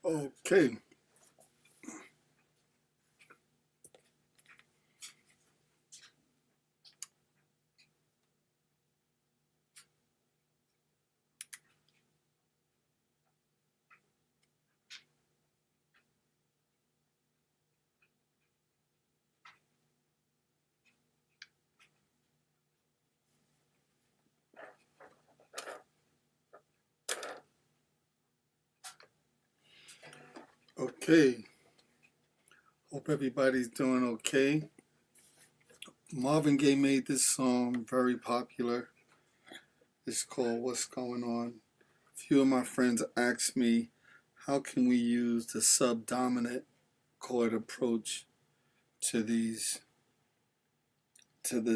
Okay. Okay. Hope everybody's doing okay. Marvin Gaye made this song very popular. It's called What's Going On. A few of my friends asked me, how can we use the subdominant chord approach to this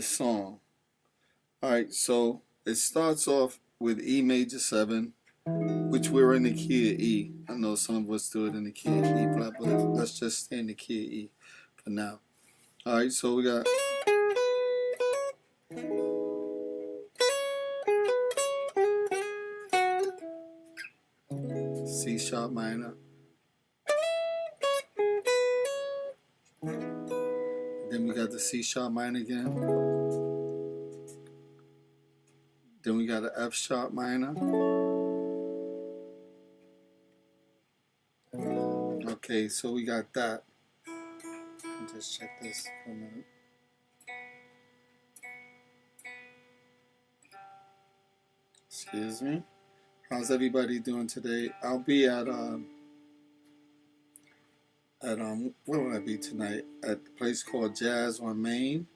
song? Alright, so it starts off with E major 7, which we're in the key of E. I know some of us do it in the key of E flat, but let's just stay in the key of E for now. Alright, so we got C sharp minor. Then we got the C sharp minor again. Then we got the F sharp minor. Okay, so we got that. Just check this for a minute. Excuse me. How's everybody doing today? I'll be at where will I be tonight? At a place called Jazz on Main,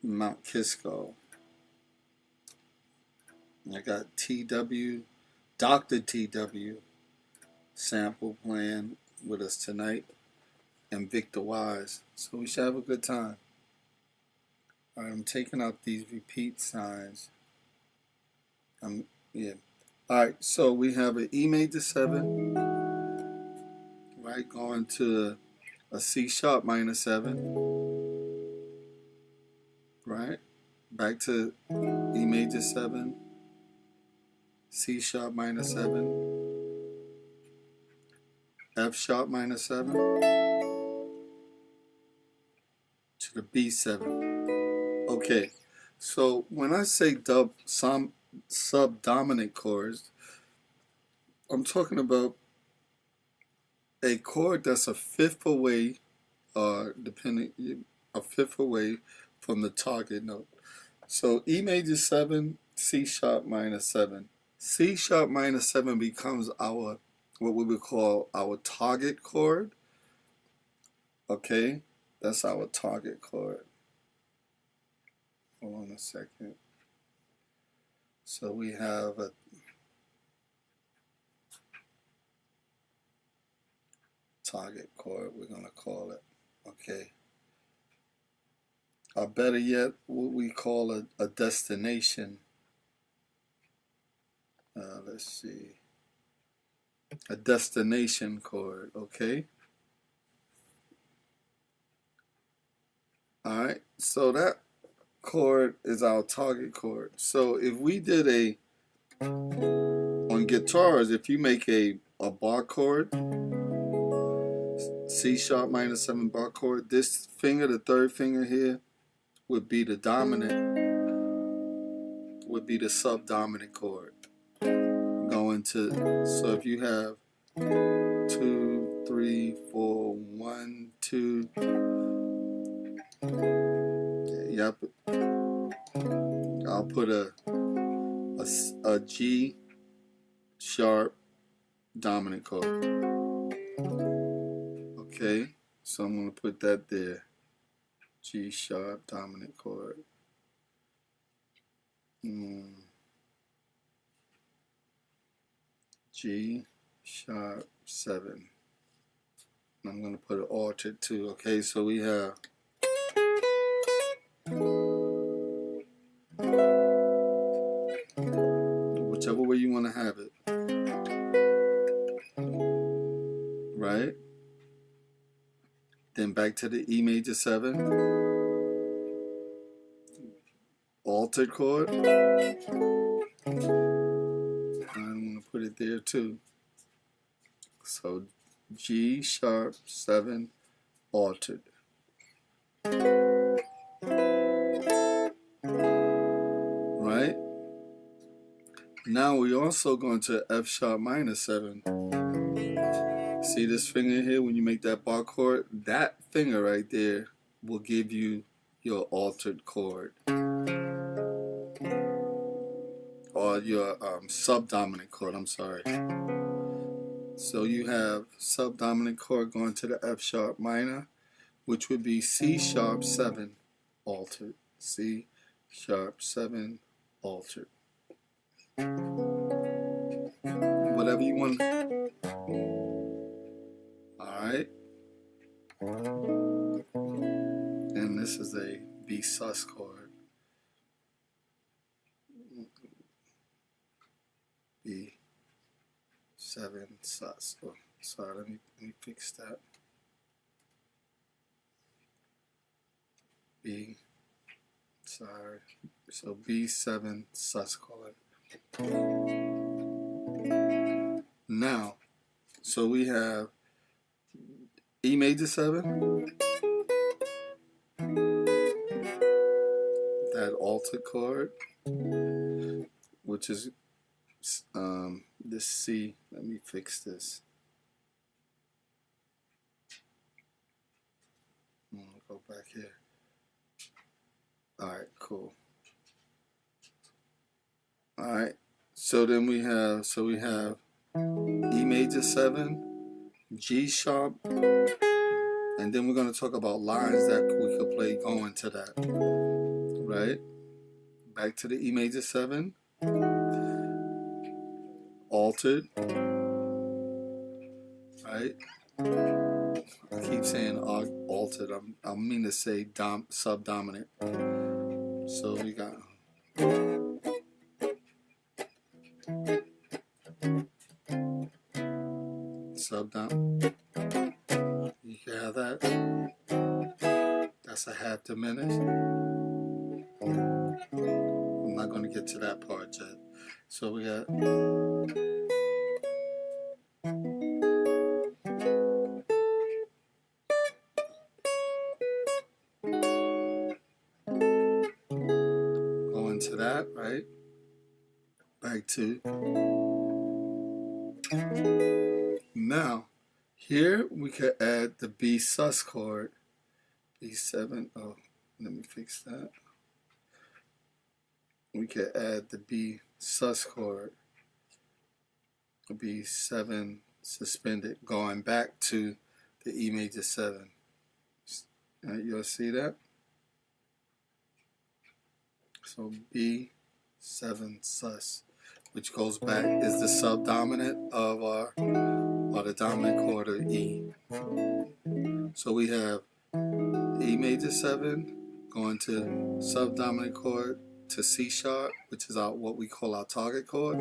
Mount Kisco. I got TW, Dr. TW sample playing with us tonight, and Victor Wise. So we should have a good time. Alright, I'm taking out these repeat signs. Yeah. Alright, so we have an E major 7, right, going to a C sharp minor 7, right, back to E major 7, C sharp minor 7, F sharp minor 7, to the B7. Okay, so when I say subdominant chords, I'm talking about a chord that's a fifth away, a fifth away from the target note. So E major 7, C sharp minor 7. C sharp minor 7 becomes our, what we would call our target chord. Okay, that's our target chord. Hold on a second. So we have a target chord, we're going to call it. Okay. Or better yet, what we call a destination. Let's see. A destination chord, okay? Alright, so that chord is our target chord. So if we did on guitars, if you make a bar chord, C sharp minor 7 bar chord, this finger, the third finger here, would be the dominant, would be the subdominant chord. Going to, so if you have 2, 3, 4, 1, 2, yep, I'll put a G sharp dominant chord. Okay, so I'm going to put that there. G sharp dominant chord. G sharp 7. I'm going to put an altered 2. Okay, so we have whichever way you want to have it. Right? Then back to the E major 7. Altered chord. I'm going to put it there too. So G sharp 7 altered. Right? Now we're also going to F sharp minor 7. See this finger here when you make that bar chord? That finger right there will give you your altered chord. Or your subdominant chord, I'm sorry. So you have subdominant chord going to the F sharp minor, which would be C sharp 7 altered. C sharp 7 altered. Whatever you want. Alright. And this is a B sus chord. B 7 sus. Oh, sorry, let me fix that. B, sorry. So B7 sus chord. Now, so we have E major 7, that altered chord, which is this C. Let me fix this. Go back here. Alright, cool. Alright, so then we have E major 7, G sharp, and then we're going to talk about lines that we could play going to that. Right? Back to the E major 7, altered. Right? I keep saying altered. I mean to say subdominant. So we got subdominant. You can have that. That's a half diminished. I'm not going to get to that part yet. So we got going to that, right? Back to. Now, here we could add the B sus chord. B7. Oh, let me fix that. We could add the B sus chord. B7 suspended, going back to the E major 7. You'll see that. So B7 sus, which goes back, is the subdominant of our, or the dominant chord of E. So we have E major 7 going to subdominant chord to C sharp, which is what we call our target chord.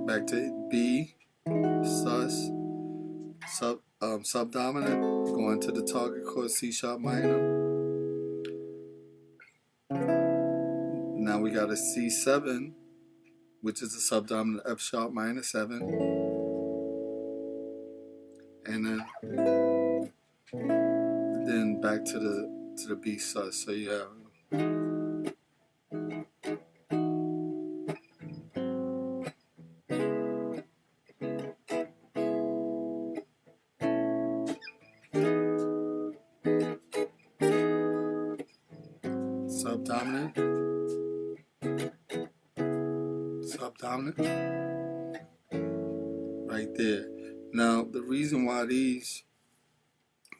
Back to B sus, subdominant, going to the target chord C sharp minor. Now we got a C7, which is the subdominant F sharp minor 7, and then back to the B sus. So you have subdominant, right there. Now the reason why these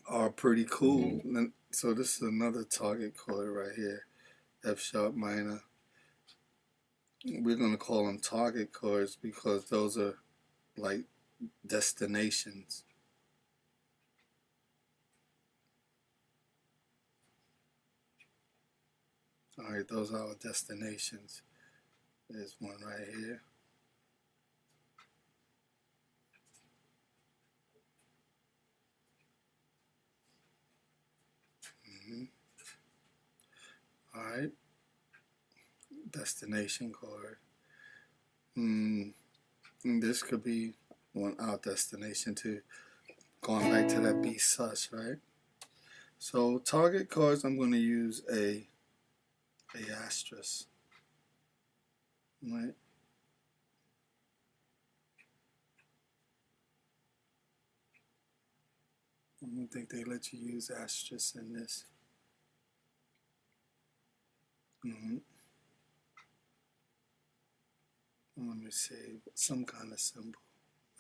are pretty cool, so this is another target chord right here, F sharp minor. We're going to call them target chords because those are like destinations. Alright, those are our destinations. There's one right here. Alright, destination chord. And this could be on our destination too. Going back to that B sus, right? So target cards, I'm going to use a asterisk, right? I don't think they let you use asterisks in this. Let me see, some kind of symbol.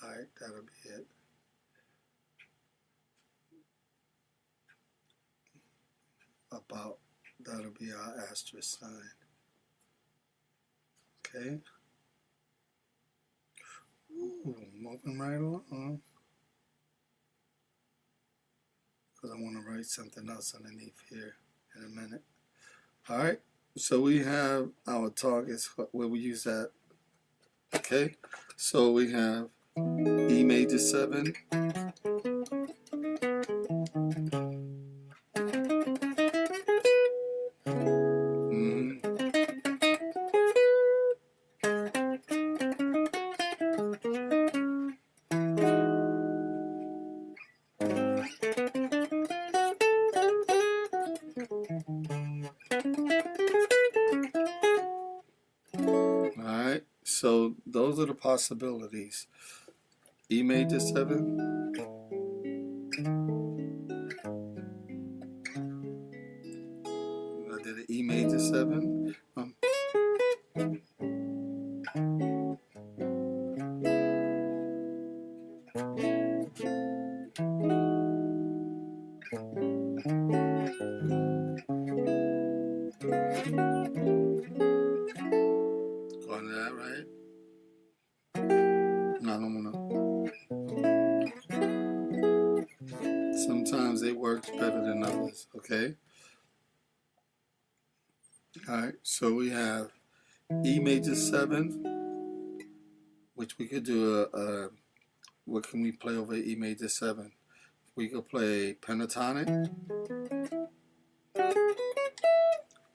All right, that'll be it. About, that'll be our asterisk sign. Okay. Ooh, moving right along. Because I want to write something else underneath here in a minute. All right. So we have our targets where we use that. Okay. So we have E major 7. Alright, so those are the possibilities. E major 7. I did an E major 7. Going to that, right? No, I don't want to. Sometimes it works better than others, okay? Alright, so we have E major 7, which we could do what can we play over E major 7? We could play pentatonic.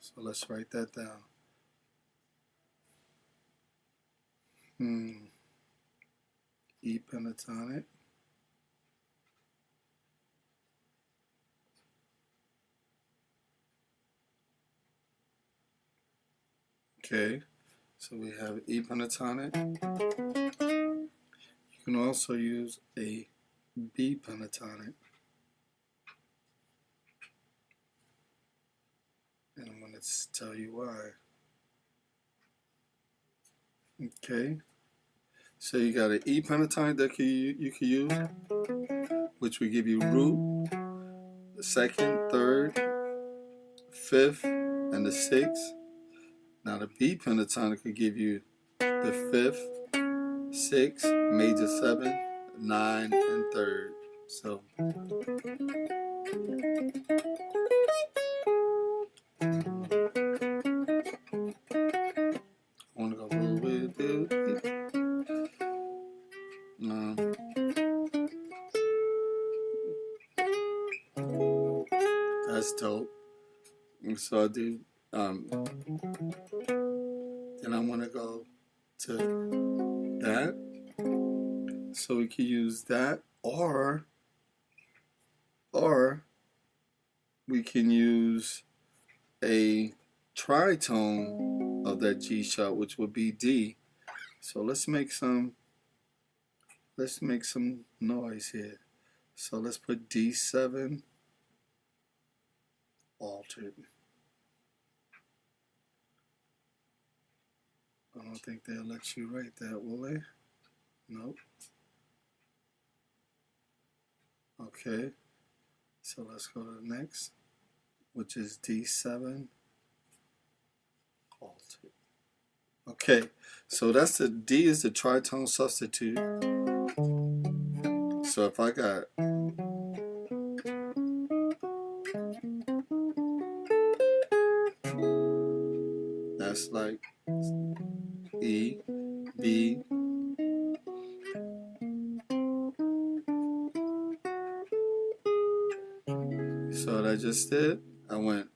So let's write that down. E pentatonic. Okay, so we have E pentatonic. You can also use a B pentatonic. And I'm going to tell you why. Okay, so you got an E pentatonic that you can use, which will give you root, the 2nd, 3rd, 5th, and the 6th. Now the B pentatonic could give you the 5th, 6th, major 7, 9, and 3rd. So I want to go with it. That's dope. And so I do. Then I want to go to that. So we can use that, or we can use a tritone of that G sharp, which would be D. So let's make some noise here. So let's put D7 altered. I don't think they'll let you write that, will they? Nope. Okay. So let's go to the next, which is D7 altered. Okay, so that's the D is the tritone substitute. So if I got that's like E, B, so what I just did, I went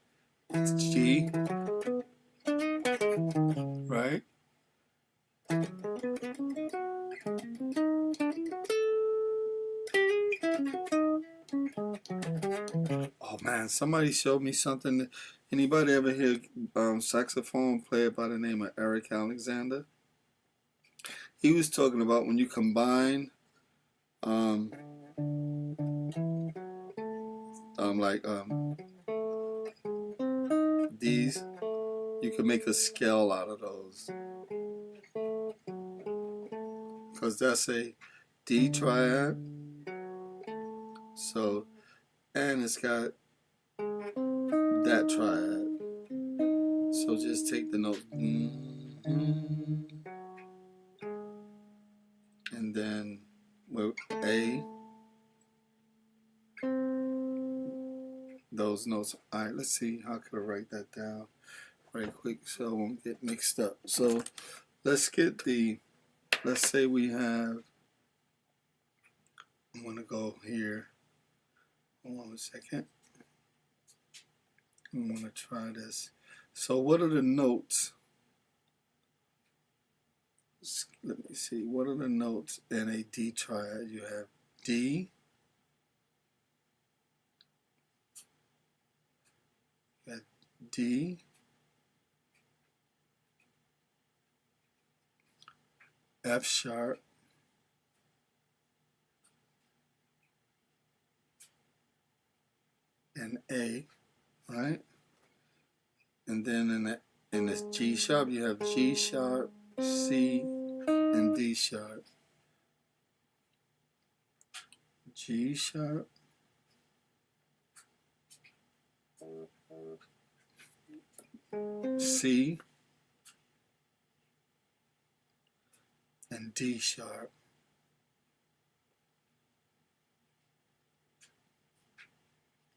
G, right? Oh man, somebody showed me something. Anybody ever hear saxophone player by the name of Eric Alexander? He was talking about when you combine like these, you can make a scale out of those. Because that's a D triad. So, and it's got that triad. So just take the note. And then with A, those notes. All right, let's see. How could I write that down right quick so I won't get mixed up? So let's get the, let's say we have, I'm going to go here. Hold on a second. I'm going to try this. So what are the notes? Let me see. What are the notes in a D triad? You have D, you have D, F sharp, and A, right? And then in this G sharp, you have G sharp, C, and D sharp. G sharp, C, and D sharp.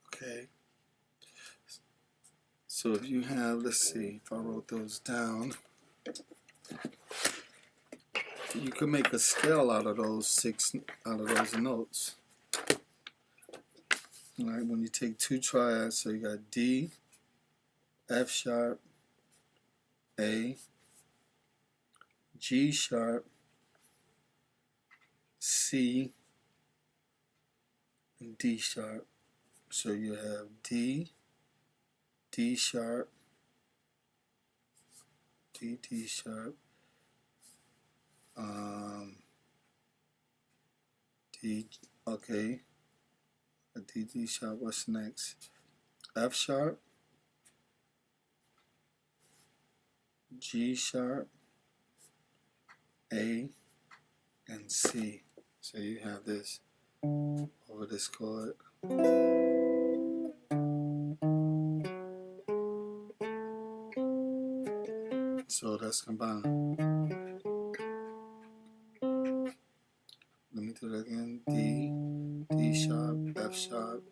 Okay. So if you have, let's see, if I wrote those down, you can make a scale out of those notes. All right, when you take two triads, so you got D, F sharp, A, G sharp, C, and D sharp. So you have D, D sharp, D, D sharp, D, okay, D, D sharp, what's next? F sharp, G sharp, A, and C. So you have this over this chord. So that's combined. Let me do that again. D, D sharp, F sharp.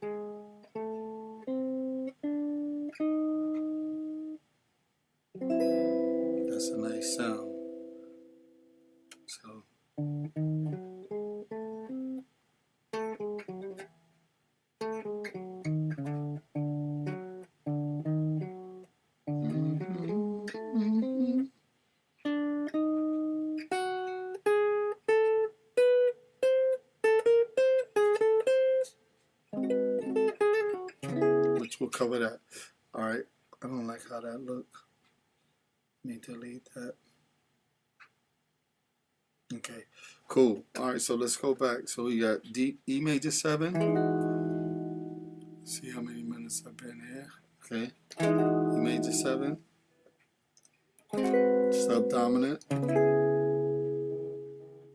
That's a nice sound. So which will cover that. All right. I don't like how that looks. Let me delete that. Okay, cool. All right, so let's go back. So we got D, E major 7. See how many minutes I've been here. Okay, E major 7. Subdominant.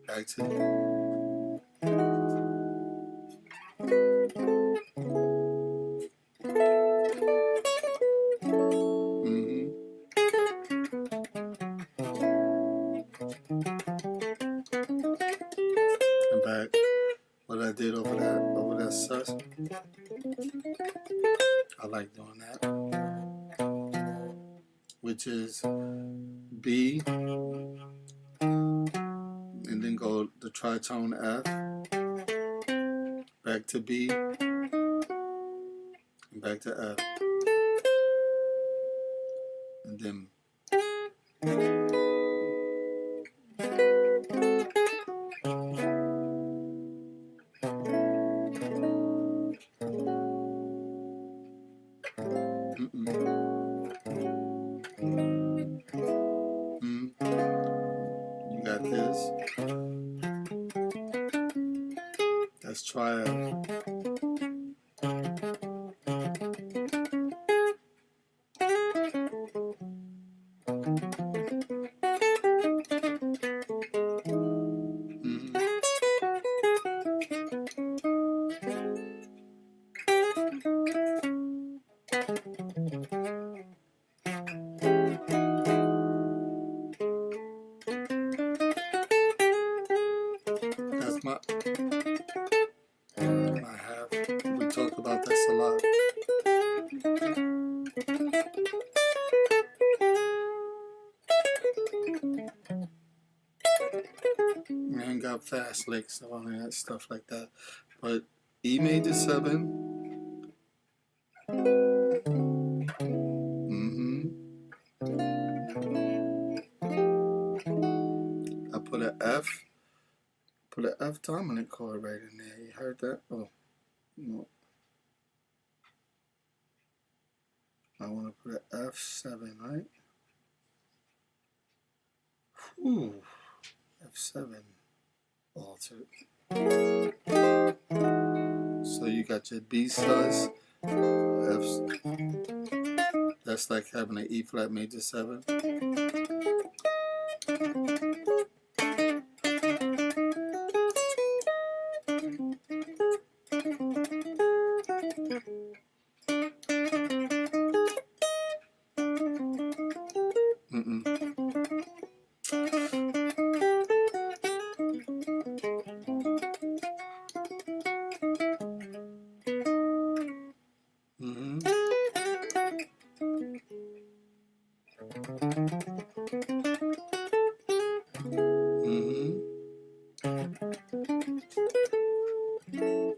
Back to and back. What I did over that sus. I like doing that. Which is B, and then go the tritone F, back to B, and back to F, and then got this. That's Triads. That's my half. We talk about this a lot. I ain't got fast licks or any of that stuff like that. But E major 7. I put an F. Put an F dominant chord right in there. You heard that? Oh, no. I want to put an F7, right? Whew. F7 altered. So you got your B sus. F. That's like having an E flat major 7.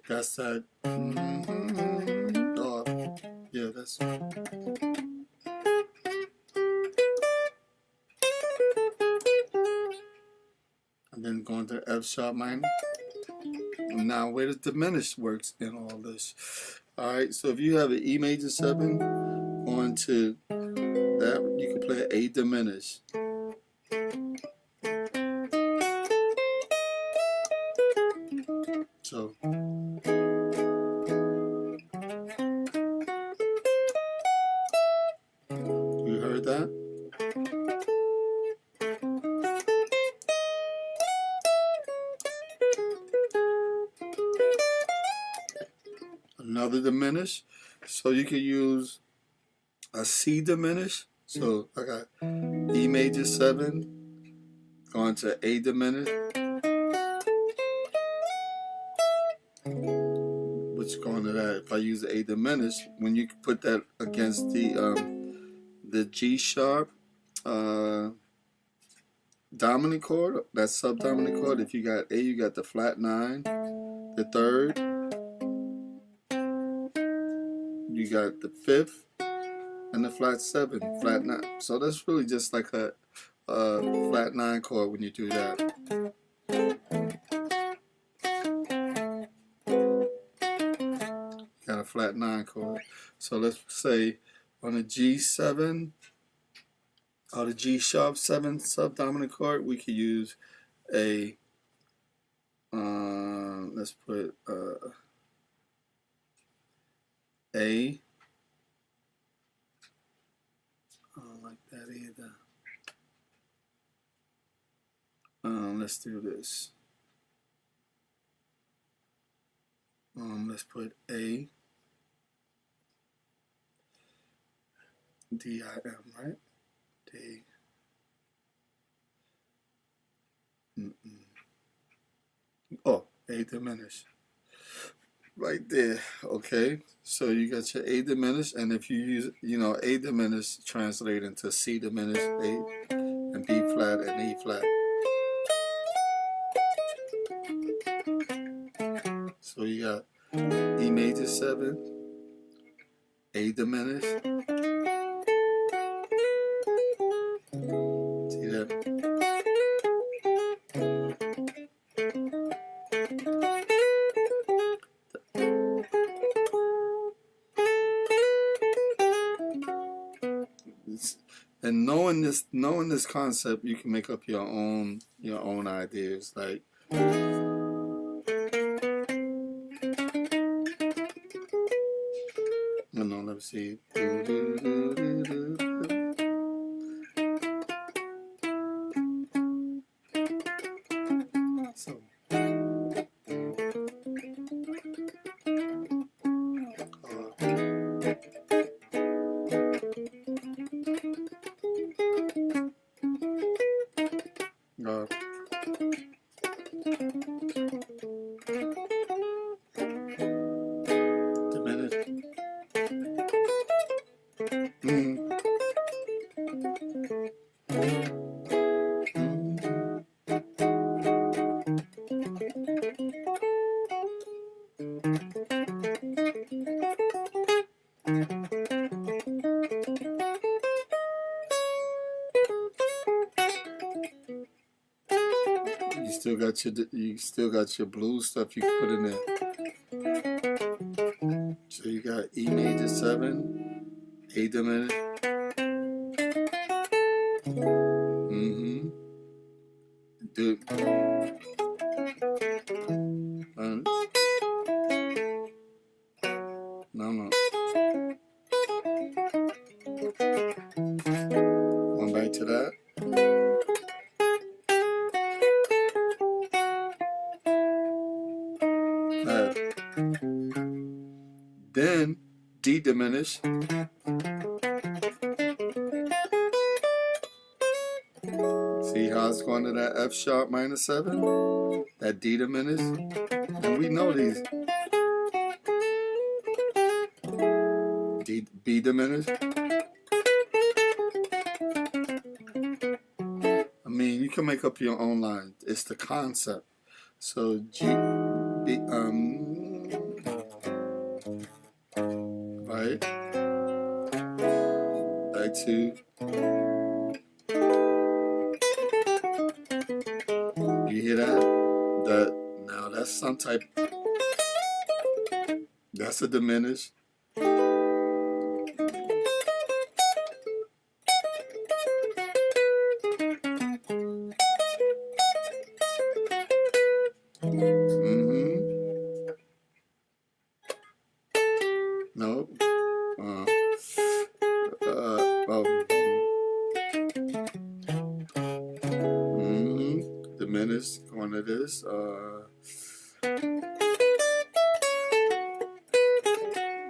That's that. Oh, yeah, that's. And then going to F sharp minor. Now, where does diminished works in all this? All right, so if you have an E major 7 going to that, you can play an A diminished. So. You heard that? Another diminished. So you can use a C diminished. So I got E major 7 going to A diminished, which going to that. If I use the A diminished, when you put that against the G sharp dominant chord, that subdominant chord. If you got A, you got the flat 9, the 3rd, you got the 5th, and the flat 7, flat 9. So that's really just like a flat 9 chord when you do that. Got a flat 9 chord. So let's say on a G7 or the G sharp 7 subdominant chord, we could use a let's put A. I don't like that either. Let's do this. Let's put A, D-I-M, right? D. Oh, A diminished. Right there, okay? So you got your A diminished, and if you use, A diminished translate into C diminished, A, and B flat, and E flat. So you got E major 7, A diminished. See that? and knowing this concept, you can make up your own ideas. Like, let me see. So, diminished. You still got your blues stuff you can put in there. So you got E major 7, A diminished. Do. No. Going back to that. Then D diminished. See how it's going to that F sharp minor 7? That D diminished. And we know these. B diminished. I mean, you can make up your own line. It's the concept. So G, B, right? Back to. You hear that? Now that's some type. That's a diminished. No. Diminished. Going to this.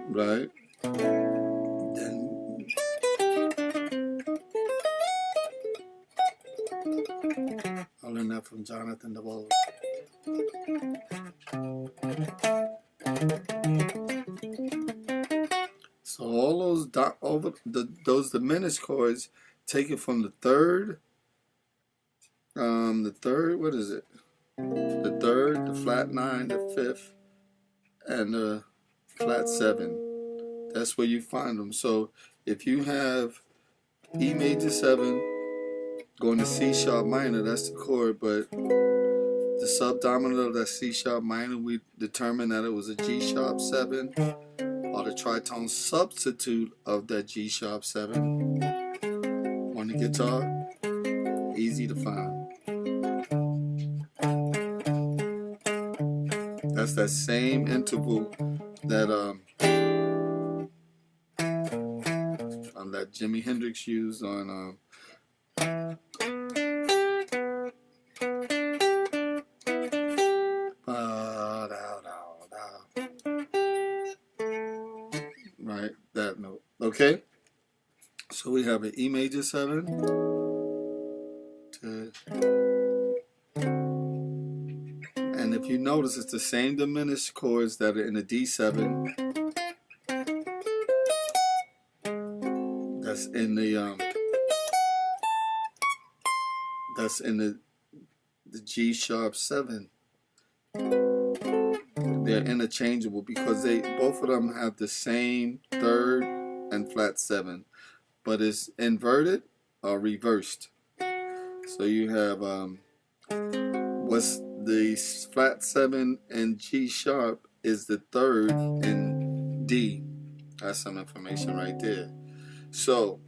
Right. Then I learned that from Jonathan DeVoe. So all those diminished chords, take it from the third. What is it? The third, the flat 9, the 5th, and the flat 7. That's where you find them. So if you have E major 7 going to C sharp minor, that's the chord, but the subdominant of that C sharp minor, we determined that it was a G sharp 7, or the tritone substitute of that G sharp 7 on the guitar. Easy to find. That's that same interval that that Jimi Hendrix used on right, that note. Okay, so we have an E major 7 to, and if you notice, it's the same diminished chords that are in the D7. That's in the G sharp 7. They're interchangeable because both of them have the same third and flat 7, but it's inverted or reversed. So you have what's the flat 7 in G sharp is the third in D. That's some information right there. So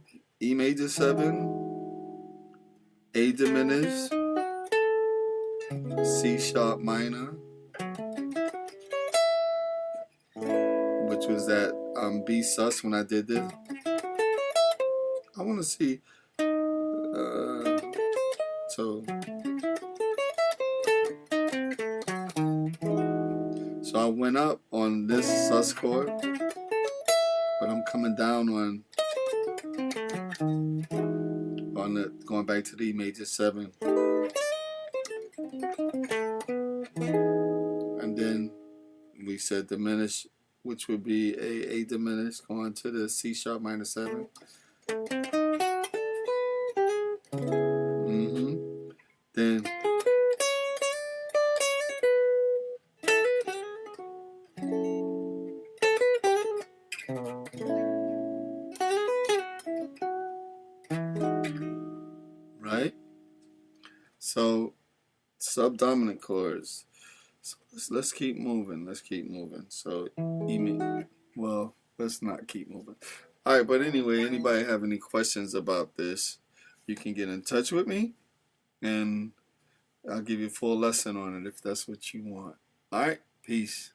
E major 7, A diminished, C sharp minor, which was that B sus when I did this. I want to see. So I went up on this sus chord, but I'm coming down on the going back to the E major 7, and then we said diminish, which would be a diminished going to the C sharp minor 7. Then right. So subdominant chords. So let's keep moving. Let's keep moving. So well, let's not keep moving. All right, but anyway, anybody have any questions about this, you can get in touch with me, and I'll give you a full lesson on it if that's what you want. All right, peace.